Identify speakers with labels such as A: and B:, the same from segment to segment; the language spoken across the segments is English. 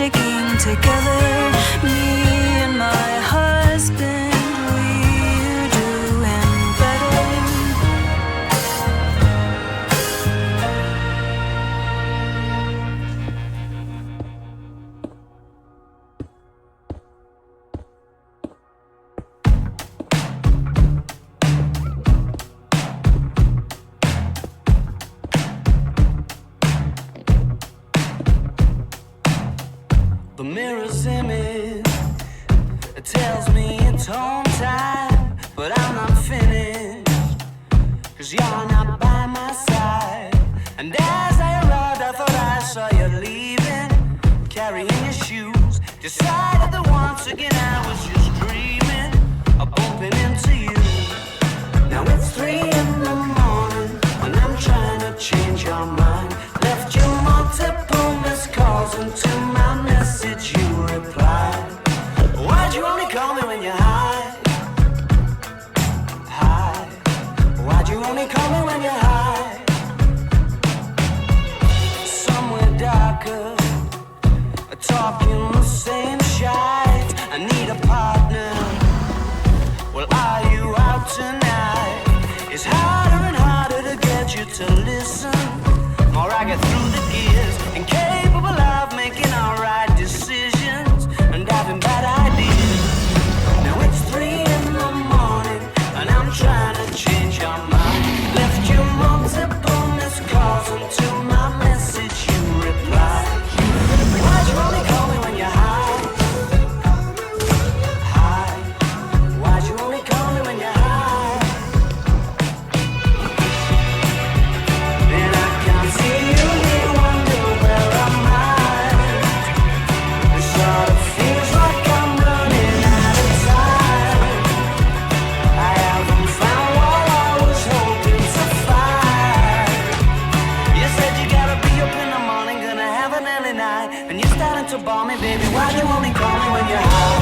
A: sticking together. Me and my husband, we're doing better.
B: The mirror's image, it tells me it's home time, but I'm not finished, 'cause you're not by my side. And as I arrived, I thought I saw you leaving, carrying your shoes. Decided that once again I was just dreaming of bumping into you. Now it's 3 in the morning, and I'm trying to change your mind. Left you multiple missed calls, and to my message you replied. Why'd you only call me when you're high? High. Why'd you only call me when you're high? Somewhere darker, talking the same shite. I need a partner. Well, are you out tonight? It's harder and harder to get you to listen. More I get through the gears, incapable of making alright decisions and having bad ideas. Now it's 3 in the morning, and I'm trying to change your mind. Left you multiple missed calls, and to my message you replied. Why'd you only call me when you're high? High. Why'd you only call me when you're high? And I can't see you, you wonder where am I? It sort of feels like I'm running out of time. I haven't found what I was hoping to find. You said you gotta be up in the morning, gonna have an early night, and you're starting to bore me, baby. Why'd you only call me when you're high?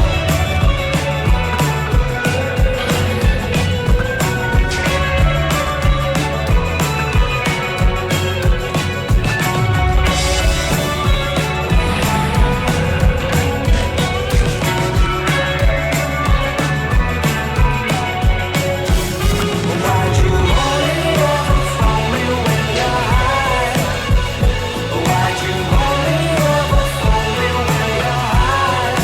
B: Why'd you only ever phone me when you're high? Why'd you only ever phone me when you're high?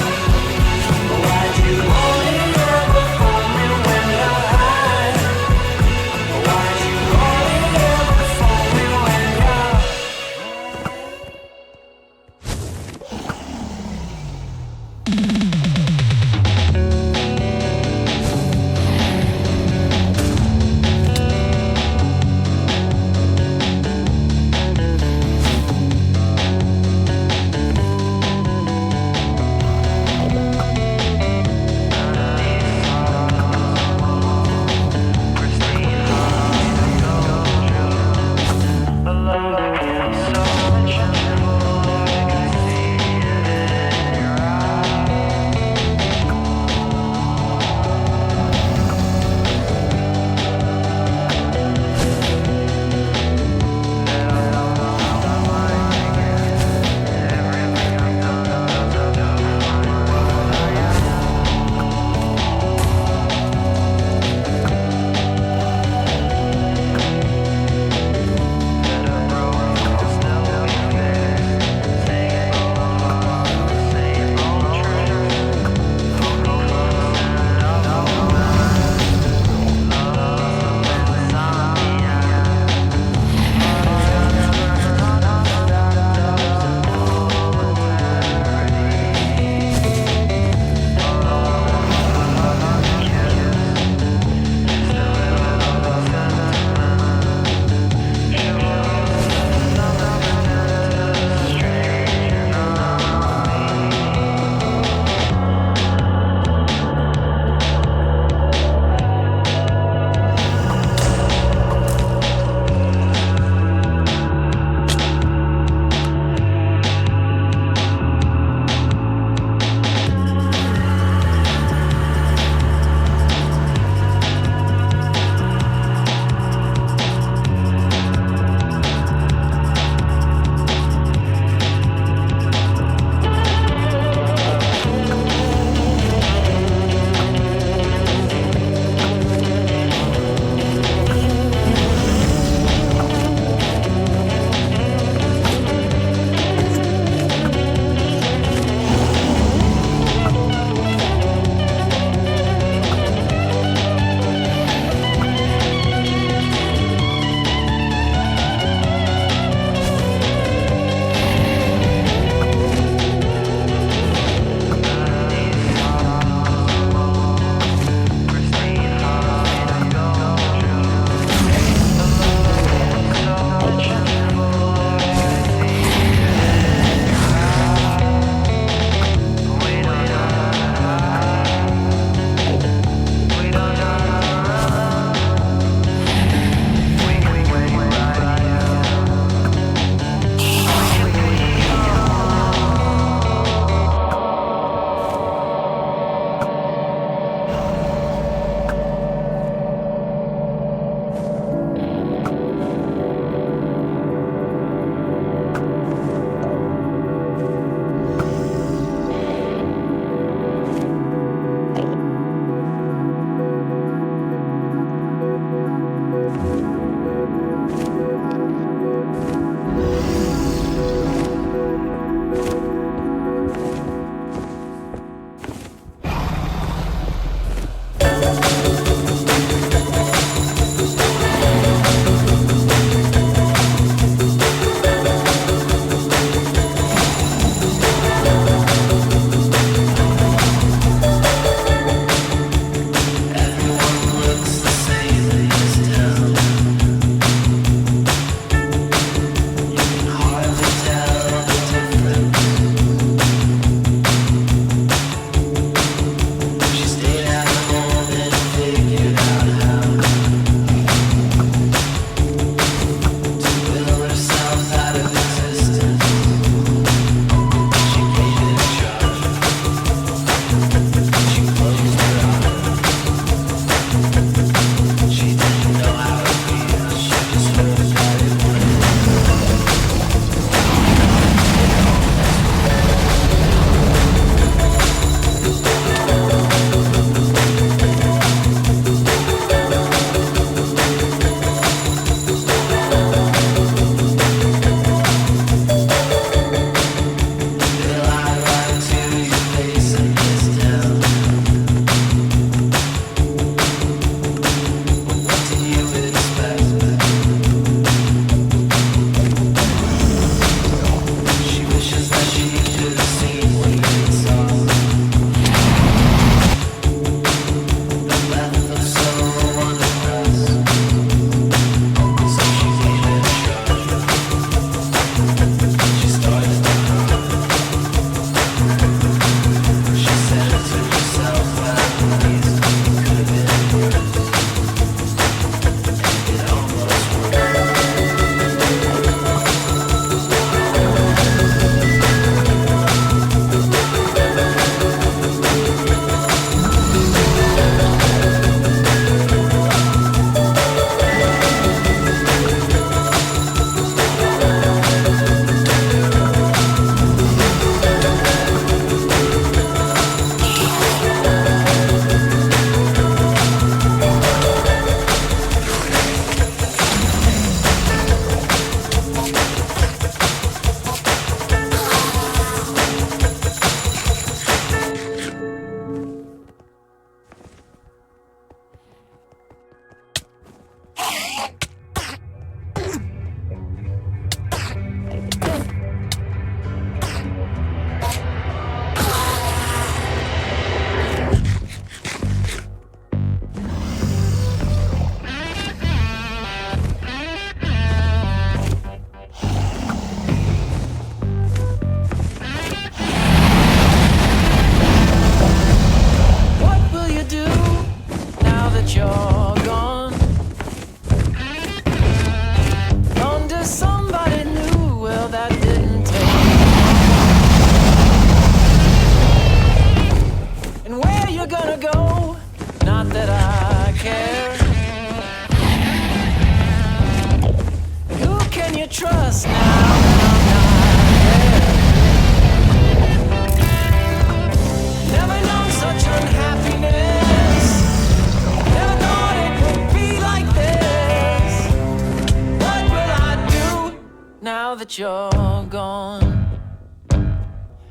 C: that you're gone,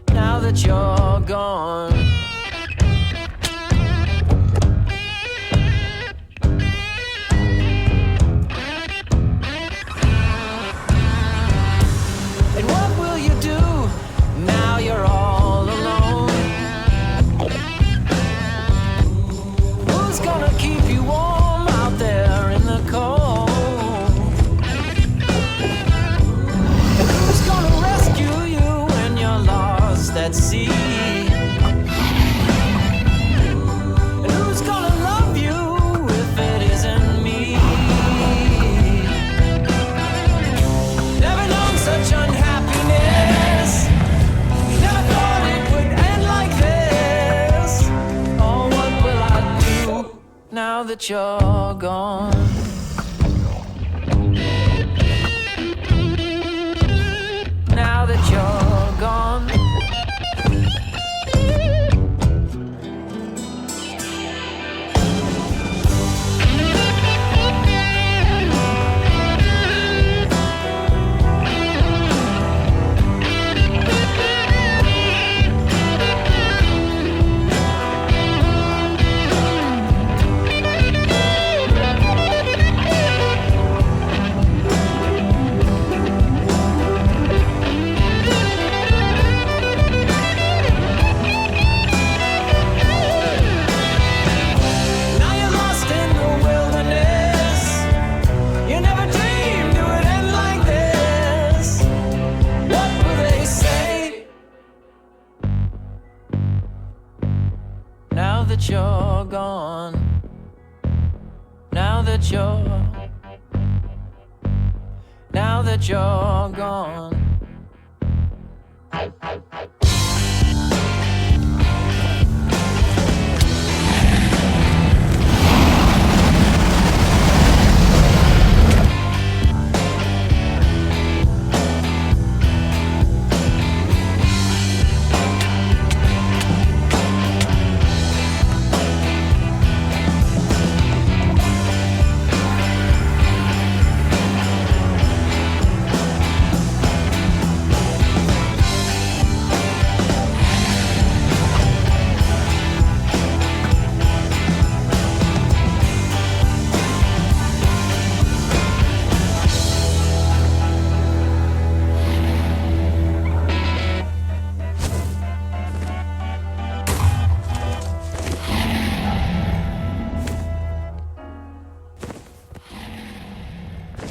C: now that you're gone. And what will you do now you're all alone? Who's gonna keep you warm out there in the cold? And who's gonna rescue you when you're lost at sea? And who's gonna love you if it isn't me? Never known such unhappiness. Never thought it would end like this. Oh, what will I do now that you're gone? Now that you're gone. Now you're lost in the wilderness. You never dreamed it would end like this. What will they say now that you're gone? Now that you're gone.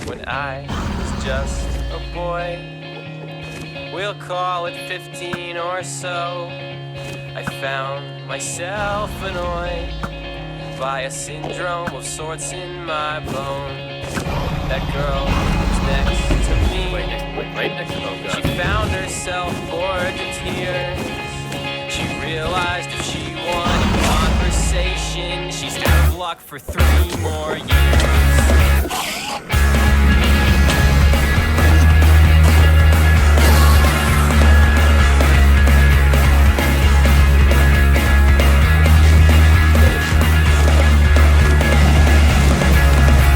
D: When I was just a boy, we'll call it 15 or so, I found myself annoyed by a syndrome of sorts in my bones. That girl was next to me. She found herself bored to tears. She realized if she wanted conversation, she's out of luck for 3 more years.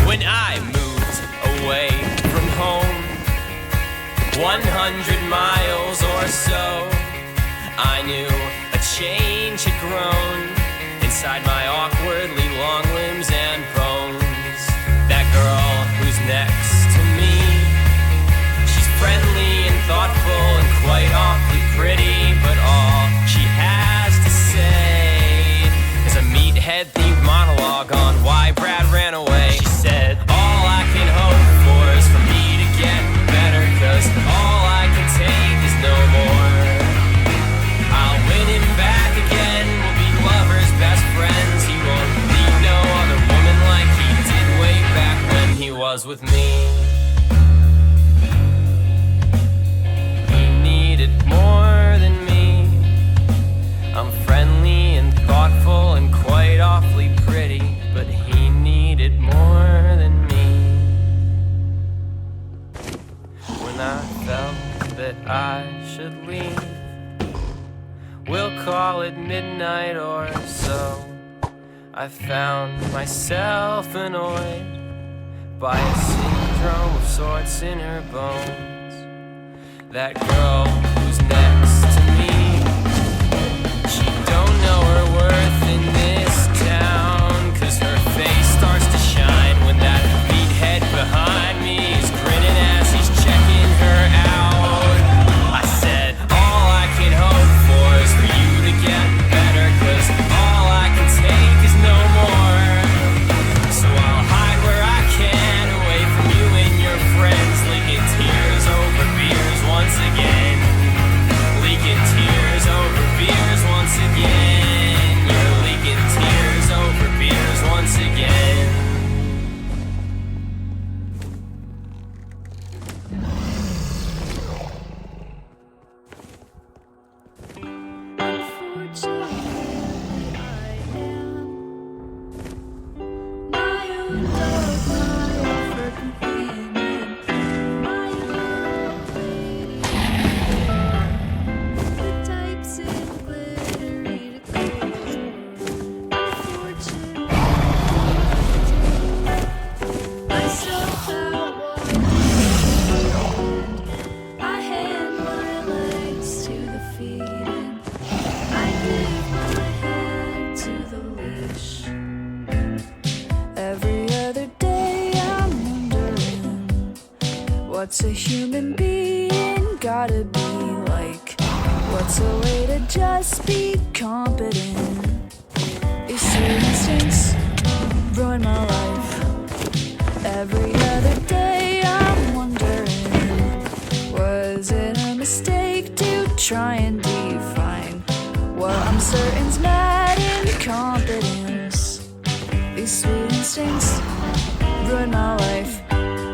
D: When I moved away from home, 100 miles or so, I knew a change had grown inside my awkwardly long limbs and bones. That girl who's next to me, she's friendly and thoughtful and quite awfully pretty, but all she has to say is a meathead-themed monologue on why Brad ran away. She said, all I can hope for is for me to get better, 'cause all I can take is no more. I'll win him back again, we'll be lovers, best friends. He won't need no other woman like he did way back when he was with me. He needed more than me. I'm friendly and thoughtful and quite awfully pretty, but he needed more than me. When I felt that I should leave, we'll call it midnight or so, I found myself annoyed by a syndrome of sorts in her bones. that girl who's next to me. She don't know her worth in this town, 'cause her face starts to shine when that meathead behind me is grinning as he's checking her out. I said, all I can hope for is for you to get better, 'cause all I can take is no more. So I'll hide where I can, away from you and your friends, leaking tears over beers once again. Leaking tears over beers once again. You're leaking tears over beers once again.
A: What's a human being gotta be like? What's a way to just be competent? These sweet instincts ruin my life. Every other day I'm wondering, was it a mistake to try and define what I'm certain's mad incompetence? These sweet instincts ruin my life.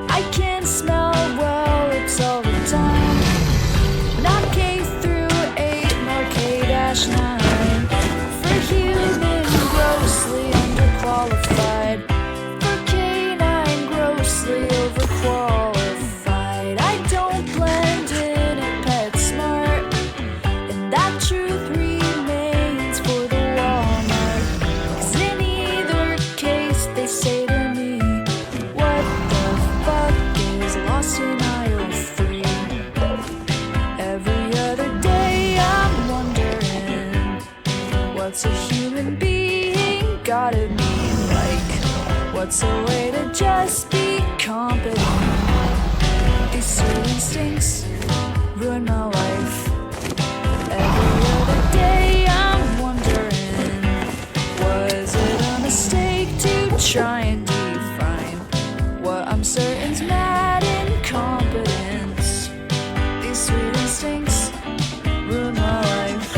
A: I can't smell well, it's all the time. Not K through 8, nor K-9. For human, grossly underqualified. For K9, grossly overqualified. I don't blend in at PetSmart, and that truth remains for the Walmart. 'Cause in either case, they say to me, what the fuck is lost in aisle 3? Every other day I'm wondering, what's a human being gotta be like? What's a way to just be competent? These sweet instincts ruin my life. Every other day I'm wondering, was it a mistake to try and define what I'm certain's mad incompetence? These sweet instincts ruin my life.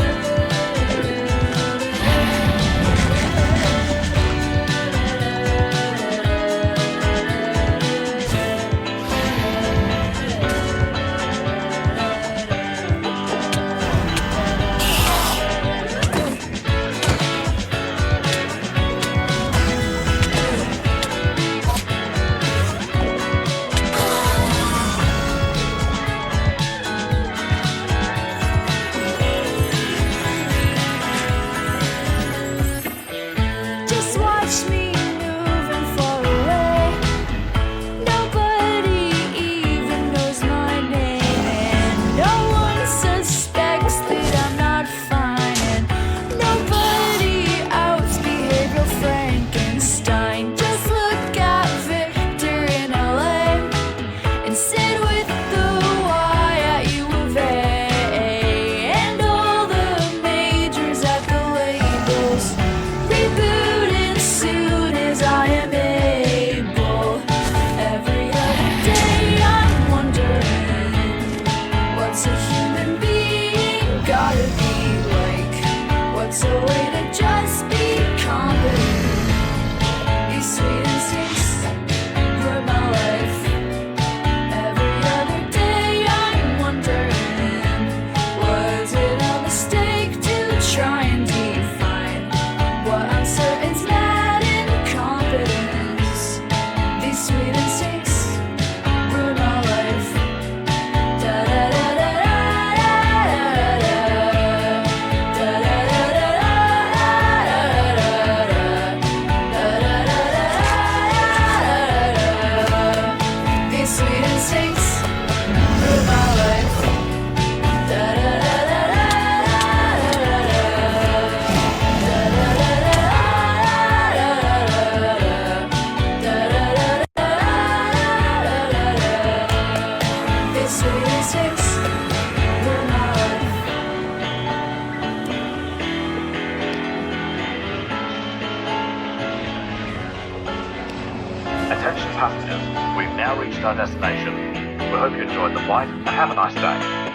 E: passengers, we've now reached our destination. We hope you enjoyed the flight and have a nice day.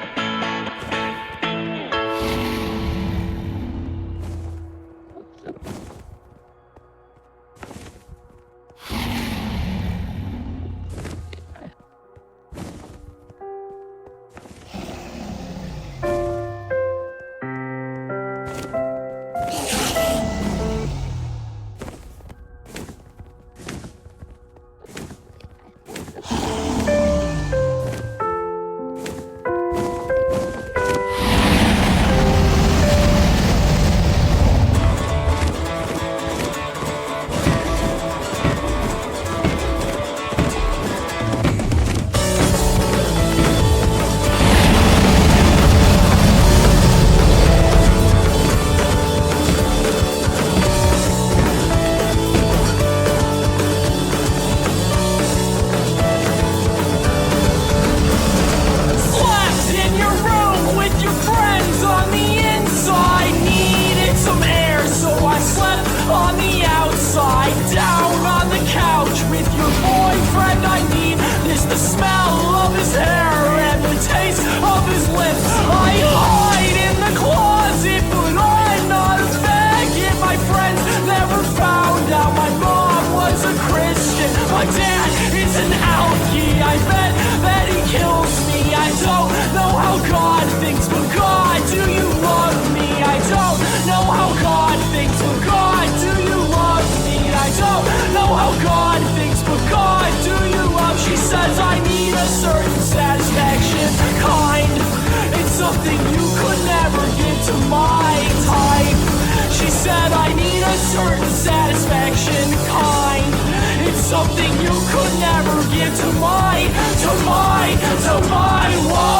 C: My dad is an alkie, I bet that he kills me. I don't know how God thinks, but God, do you love me? I don't know how God thinks, but God, do you love me? I don't know how God thinks, but God, do you love? She says I need a certain satisfaction kind. It's something you could never give to my type. She said I need a certain satisfaction kind. It's something you could never give to my wife.